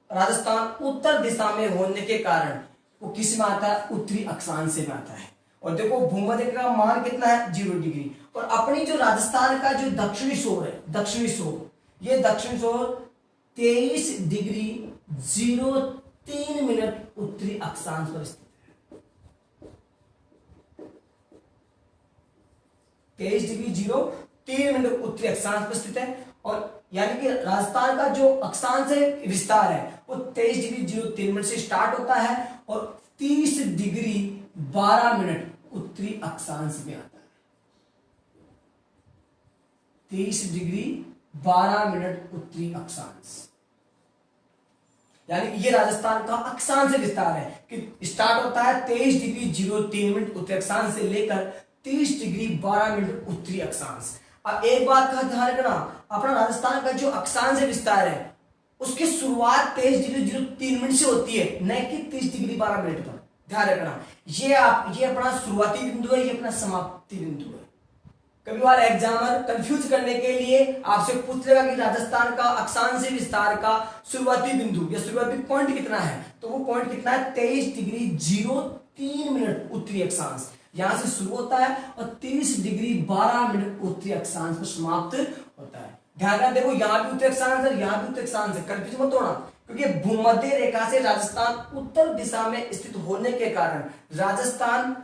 राजस्थान उत्तर दिशा में होने के कारण वो किस में आता है, उत्तरी अक्षांश से में आता है। और देखो भूमध्य रेखा का मान कितना है 0 डिग्री। और अपनी जो राजस्थान का जो दक्षिणी छोर है, दक्षिणी छोर, ये दक्षिणी छोर 23 डिग्री 03 मिनट उत्तरी अक्षांश पर स्थित है। 23 डिग्री 03 मिनट उत्तरी अक्षांश पर स्थित है। और यानी कि राजस्थान का जो अक्षांश है विस्तार है वो 23 डिग्री 03 मिनट से स्टार्ट होता है और 30 डिग्री 12 मिनट उत्तरी अक्षांश में आता है। 30 डिग्री 12 मिनट उत्तरी अक्षांश, यानी ये राजस्थान का अक्षांश विस्तार है कि स्टार्ट होता है 23 डिग्री 03 मिनट उत्तरी अक्षांश से लेकर 30 डिग्री 12 मिनट उत्तरी अक्षांश। अब एक बात का ध्यान रखना, अपना राजस्थान का जो अक्षांश विस्तार है उसकी शुरुआत 23 डिग्री 03 मिनट से होती है, न कि 30 डिग्री 12 मिनट पर। ध्यान रखना, ये अपना शुरुआती बिंदु है, ये अपना समाप्ति बिंदु है। कभी बार एग्जामर कंफ्यूज करने के लिए आपसे पूछ लेगा कि राजस्थान का अक्षांश विस्तार का शुरुआती बिंदु या शुरुआती पॉइंट कितना है, तो वो पॉइंट कितना है 23 डिग्री 03 मिनट उत्तरी अक्षांश। यहां से शुरू होता है और 30 डिग्री 12 मिनट उत्तरी अक्षांश पर समाप्त होता है। ध्यान रखना, देखो यहां भी उत्तरी अक्षांश है, यहां भी उत्तरी अक्षांश है, कंफ्यूज मत होना, क्योंकि भूमध्य रेखा से राजस्थान उत्तर दिशा में स्थित होने के कारण राजस्थान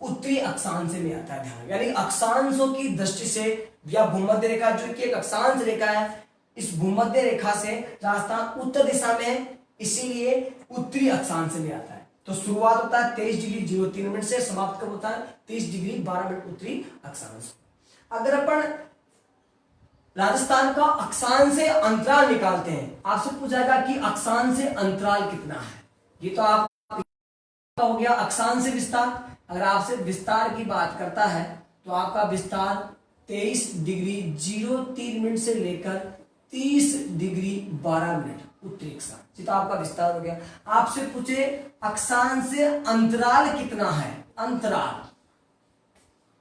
उत्तरी अक्षांश में आता है। ध्यान, यानी अक्षांशों की दृष्टि से या भूमध्य रेखा जो कि एक अक्षांश रेखा है, इस भूमध्य रेखा से राजस्थान उत्तर दिशा में है, इसीलिए उत्तरी अक्षांश में आता है। तो शुरुआत होता है 23 डिग्री 03 मिनट से, समाप्त कब होता है 30 डिग्री 12 मिनट उत्तरी अक्षांश। अगर अपन राजस्थान का अक्षांश से अंतराल निकालते हैं, आपसे पूछाएगा कि अक्षांश से अंतराल कितना है। ये तो आप हो गया अक्षांश से विस्तार। अगर आपसे विस्तार की बात करता है तो आपका विस्तार 23 डिग्री 03 मिनट से लेकर 30 डिग्री 12 मिनट उत्तरी अक्षांश, ये तो आपका विस्तार हो गया। आपसे पूछे अक्षांश से अंतराल कितना है, अंतराल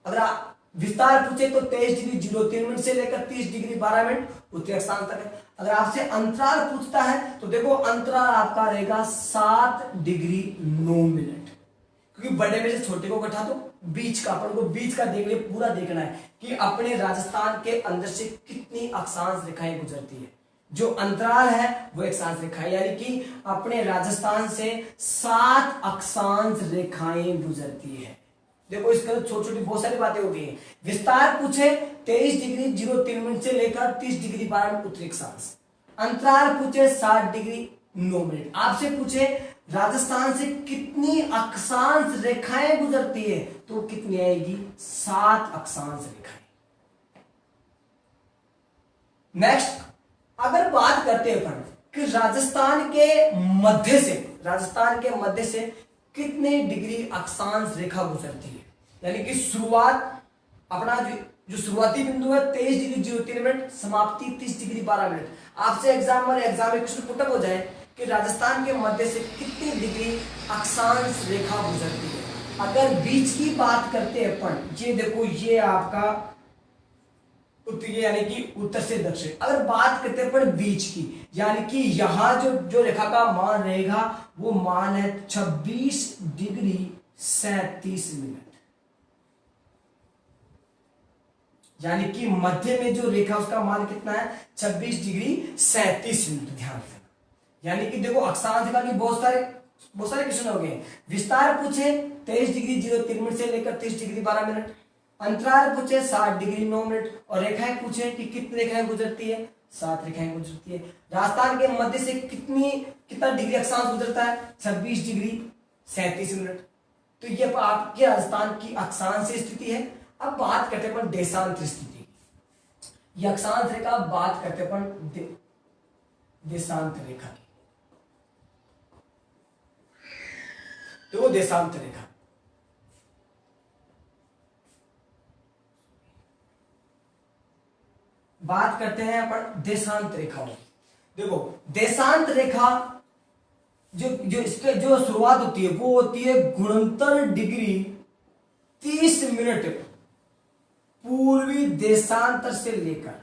अगर आप विस्तार पूछे तो 23 डिग्री 03 मिनट से लेकर 30 डिग्री 12 मिनट उत्तरी अक्षांश तक है। अगर आपसे अंतराल पूछता है तो देखो अंतराल आपका रहेगा 7 डिग्री 9 मिनट, क्योंकि बड़े में से छोटे को घटा दो, बीच का अपन को बीच का देख ले, पूरा देखना है कि अपने राजस्थान के अंदर से कितनी अक्षांश रेखाएं गुजरती है। जो अंतराल है वो अक्षांश रेखा है, यानी कि अपने राजस्थान से 7 अक्षांश रेखाएं गुजरती है। देखो इसके अंदर छोटी छोटी बहुत सारी बातें होती हैं। विस्तार पूछे 23 डिग्री 03 मिनट से लेकर 30 डिग्री 12 मिनट उत्तरी अक्षांश, अंतराल पूछे 7 डिग्री 9 मिनट। आपसे पूछे राजस्थान से कितनी अक्षांश रेखाएं गुजरती है, तो कितनी आएगी 7 अक्षांश रेखाएं। नेक्स्ट अगर बात करते हैं अपन कि राजस्थान के मध्य से कितने डिग्री अक्षांश रेखा गुजरती है, यानी कि शुरुआत अपना जो शुरुआती बिंदु है 23 डिग्री 03 मिनट, समाप्ति 30 डिग्री 12 मिनट। आपसे एग्जाम में क्वेश्चन पुटअप हो जाए कि राजस्थान के मध्य से कितनी डिग्री अक्षांश रेखा गुजरती है। अगर बीच की बात करते हैं अपन, ये देखो ये आपका उत्तरी यानी कि उत्तर से दक्षिण। अगर बात करते हैं पर बीच की, यानी कि यहां जो रेखा का मान रहेगा वो मान है 26 डिग्री 37 मिनट। यानी कि मध्य में जो रेखा उसका मान कितना है 26 डिग्री 37 मिनट। ध्यान रखना। यानी कि देखो अक्षांश रेखा की बहुत सारे क्वेश्चन हो गए। विस्तार पूछे 23 डिग्री 03 मिनट से लेकर 30 डिग्री 12 मिनट। अंतराल पूछे 60 डिग्री 9 मिनट। और रेखाएं पूछे कि कितनी रेखाएं गुजरती है, 7 रेखाएं गुजरती है। राजस्थान के मध्य से कितना डिग्री अक्षांश गुजरता है 26 डिग्री 37 मिनट। तो ये आपके राजस्थान की अक्षांश स्थिति है। अब बात करते हैं देशांतर स्थिति। ये अक्षांश रेखा, बात करते हैं देशांतर रेखा की। तो वो देशांतर रेखा, बात करते हैं अपन देशांत रेखा। देखो देशांत रेखा जो इसके जो शुरुआत होती है वो होती है गुणंतर डिग्री 30 मिनट पूर्वी देशांतर से लेकर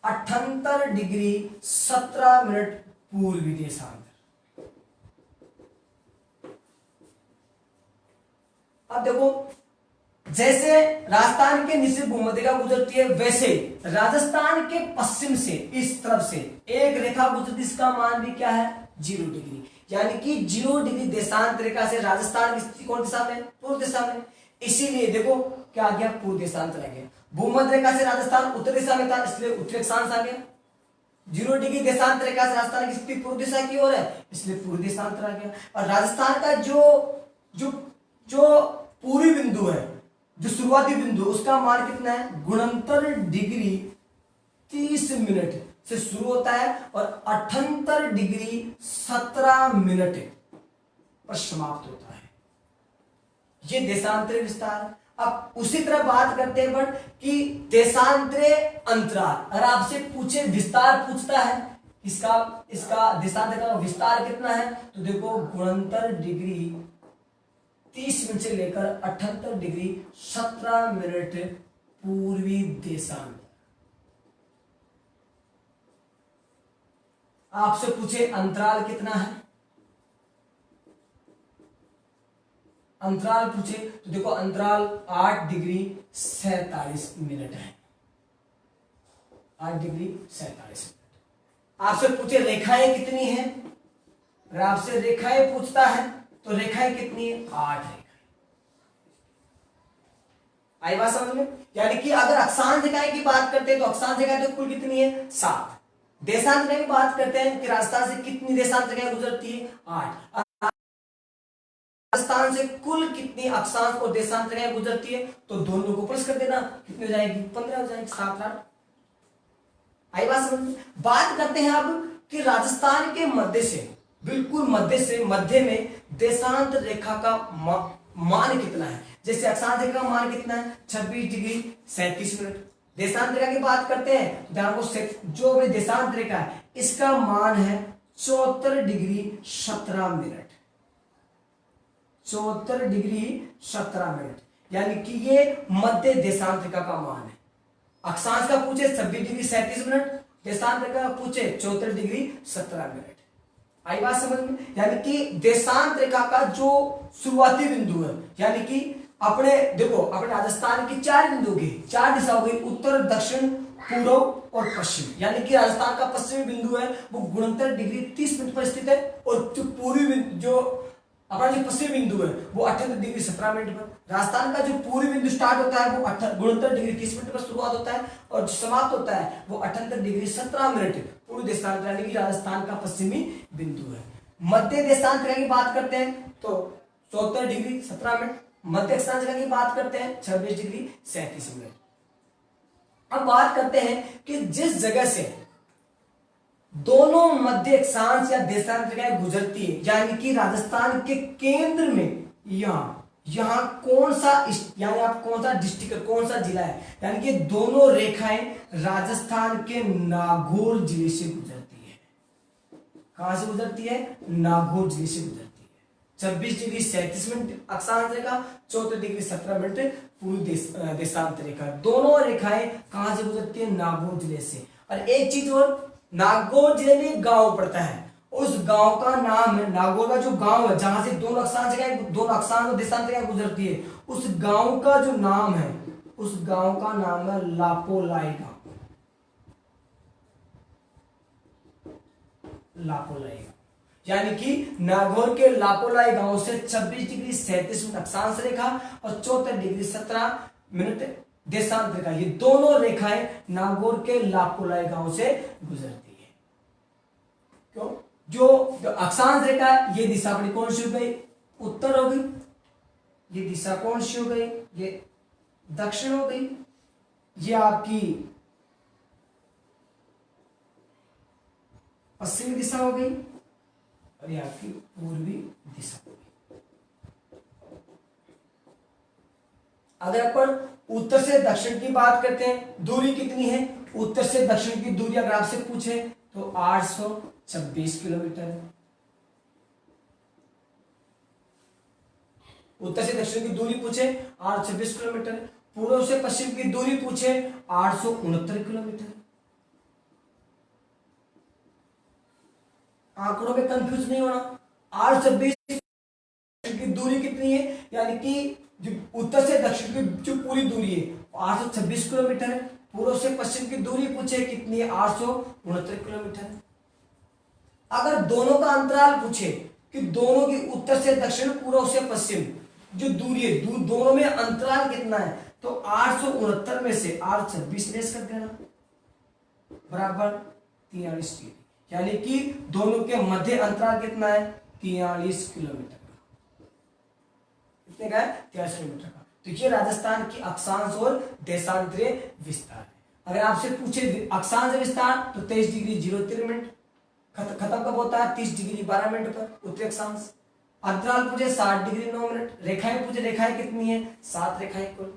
78 डिग्री 17 मिनट पूर्वी देशांतर। अब देखो जैसे राजस्थान के नीचे भूमध्य गुजरती है, वैसे राजस्थान के पश्चिम से इस तरफ से एक रेखा गुजरती, इसका मान भी क्या है 0 डिग्री। यानी कि 0 डिग्री देशांत रेखा से राजस्थान की स्थिति कौन दिशा में, पूर्व दिशा में। इसीलिए देखो क्या आ गया, पूर्व देशांतर आ गया। भूमध्य रेखा से राजस्थान उत्तर दिशा में था, इसलिए उत्तरी अक्षांश आ गया। 0 डिग्री देशांत रेखा से राजस्थान की स्थिति पूर्व दिशा की ओर है, इसलिए पूर्व देशांतर आ गया। और राजस्थान का जो पूर्वी बिंदु है, जो शुरुआती बिंदु, उसका मान कितना है गुणंतर डिग्री 30 मिनट से शुरू होता है और 78 डिग्री 17 मिनट पर समाप्त होता है। ये देशांतरी विस्तार। अब उसी तरह बात करते हैं बट कि देशांतरे अंतराल। अगर आपसे पूछे विस्तार पूछता है इसका देशांतर का विस्तार कितना है, तो देखो गुणंतर डिग्री 30 मिनट से लेकर 78 डिग्री 17 मिनट पूर्वी देशांतर। आपसे पूछे अंतराल कितना है, अंतराल पूछे तो देखो अंतराल 8 डिग्री 47 मिनट है। 8 डिग्री 47 मिनट। आपसे पूछे रेखाएं कितनी हैं, अगर आपसे रेखाएं पूछता है तो रेखाएं कितनी है 8 रेखाएं। आई बात समझ में। यानी कि अगर अक्षांश रेखाएं की बात करते हैं तो अक्षांश रेखाएं तो कुल कितनी है 7। देशांतर रेखाएं की बात करते हैं कि राजस्थान से कितनी देशांतर रेखाएं गुजरती है 8। राजस्थान से कुल कितनी अक्षांश और देशांतर रेखाएं गुजरती है, तो दोनों को प्लस कर देना, कितनी हो जाएगी 15 हो जाएगी, 7 8। आई बात समझ में। बात करते हैं अब कि राजस्थान के मध्य से, बिल्कुल मध्य में देशांतर रेखा का मान कितना है। जैसे अक्षांश रेखा का मान कितना है 26 डिग्री 37 मिनट। देशांतर रेखा की बात करते हैं तो जो देशांतर रेखा है इसका मान है 74 डिग्री 17 मिनट। 74 डिग्री 17 मिनट, यानी कि ये मध्य देशांतर रेखा का मान है। अक्षांश का पूछे 26 डिग्री 37 मिनट, देशांतर रेखा का पूछे 74 डिग्री 17 मिनट। आई बात समझ में। यानी कि देशांतर रेखा का जो शुरुआती बिंदु है, यानी कि अपने राजस्थान की 4 बिंदु की 4 दिशा हो गई, उत्तर दक्षिण पूर्व और पश्चिम। यानी कि राजस्थान का पश्चिमी बिंदु है वो गुणंतर डिग्री 30 मिनट पर स्थित है, और जो पूर्वी जो पश्चिमी बिंदु है वो 78 डिग्री 17 मिनट पर। राजस्थान का जो पूर्वी बिंदु स्टार्ट होता है वो गुणंतर डिग्री 30 मिनट पर शुरुआत होता है, और जो समाप्त होता है वो 78 डिग्री 17 मिनट पूर्व देशांतर, यानी कि राजस्थान का पश्चिमी बिंदु है। मध्य देशांतर की बात करते हैं तो 74 डिग्री 17 मिनट। मध्य अक्षांश की बात करते हैं 26 डिग्री 37 मिनट। अब बात करते हैं कि जिस जगह से दोनों मध्य अक्षांश या देशांतर रेखाएं गुजरती है, यानी कि राजस्थान के केंद्र में यहां कौन सा, यानी आप कौन सा डिस्ट्रिक्ट, कौन सा जिला है, यानी कि दोनों रेखाएं राजस्थान के नागौर जिले से गुजरती है। कहां से गुजरती है, नागौर जिले से गुजरती है। 26 डिग्री 37 मिनट अक्षांश रेखा, 74 डिग्री 17 मिनट पूर्वी देशांत रेखा। दोनों रेखाएं कहां से गुजरती है? नागौर जिले से। और एक चीज और, नागौर जिले में एक गांव पड़ता है, उस गांव का नाम है, नागौर का जो गांव है जहां से दोनों अक्षांश और देशांत रेखा गुजरती है, उस गांव का जो नाम है, उस गांव का नाम है लापोलाई गांव। लापोलाई गांव यानी कि नागौर के लापोलाई गांव से 26 डिग्री 37 मिनट अक्षांश रेखा और 74 डिग्री 17 मिनट देशांत रेखा, ये दोनों रेखाएं नागौर के लापोलाई गांव से गुजरती है। क्यों? जो अक्षांश रेखा, ये दिशा अपनी कौन सी हो गई? उत्तर हो गई। ये दिशा कौन सी हो गई? ये दक्षिण हो गई। ये आपकी पश्चिमी दिशा हो गई और ये आपकी पूर्वी दिशा हो गई। अगर अपन उत्तर से दक्षिण की बात करते हैं, दूरी कितनी है? उत्तर से दक्षिण की दूरी अगर आपसे पूछे तो 826 किलोमीटर है। उत्तर से दक्षिण की दूरी पूछे 826 किलोमीटर। पूर्व से पश्चिम की दूरी पूछे 869 किलोमीटर। आंकड़ों में कंफ्यूज नहीं होना। 826 की दूरी कितनी है, यानी कि जो उत्तर से दक्षिण की जो पूरी दूरी है 826 किलोमीटर है। पूर्व से पश्चिम की दूरी पूछे कितनी है? 869 किलोमीटर है। अगर दोनों का अंतराल पूछे कि दोनों की उत्तर से दक्षिण, पूर्व से पश्चिम जो दूरी है, दोनों में अंतराल कितना है, तो 869 में से 826 लेस कर देना, बराबर 43 डिग्री। यानी कि दोनों के मध्य अंतराल कितना है? 43 किलोमीटर का। कितने का है? 43 किलोमीटर का। तो ये राजस्थान की अक्षांश और देशांतरीय विस्तार है। अगर आपसे पूछे अक्षांश विस्तार तो 23 डिग्री 03 मिनट खत्म कब होता है? 30 डिग्री 12 मिनट पर उत्तरी अक्षांश। अंतराल पूछे 60 डिग्री 9 मिनट। रेखाएं पूछे, रेखाएं कितनी है? 7 रेखाएं कुल।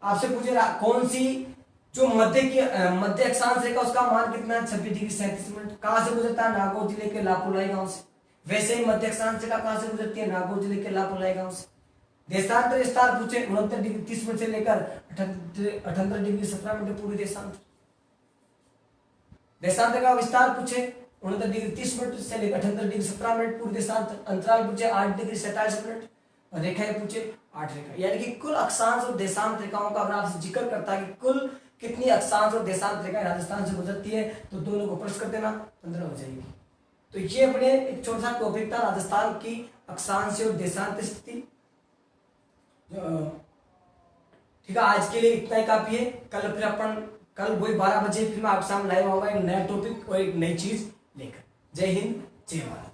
आपसे पूछे कौन सी जो मध्य अक्षांश रेखा, उसका मान कितना है? 26 डिग्री 37 मिनट। कहां से गुजरता है? नागौर जिले के लापोलाई गांव से। वैसे ही मध्य अक्षांश रेखा कहां से गुजरती है? नागौर जिले के लापोलाई गांव से। देशांतर विस्तार पूछे 69 डिग्री 30 मिनट से लेकर 78 डिग्री 17 मिनट पूरी देशांतर। देशांतर का विस्तार पूछे 69 डिग्री 30 मिनट से लेकर 78 डिग्री 17 मिनट पूरी देशांतर। अंतराल पूछे 8 डिग्री 27 मिनट और रेखाएं पूछे 8 रेखा। यानी कि कुल अक्षांश और देशांत रेखाओं का अगर आपसे जिक्र करता है कि कुल कितनी अक्षांश और देशांत रेखाएं राजस्थान से गुजरती है, तो दोनों को प्लस कर देना, 15 हो जाएगी। तो ये अपने एक छोटा सा टॉपिक था राजस्थान की अक्षांश और देशांत स्थिति। ठीक है, आज के लिए इतना ही काफी है। कल वही 12 बजे फिर मैं आपके सामने लाइव आऊंगा एक नया टॉपिक और एक नई चीज लेकर। जय हिंद, जय भारत।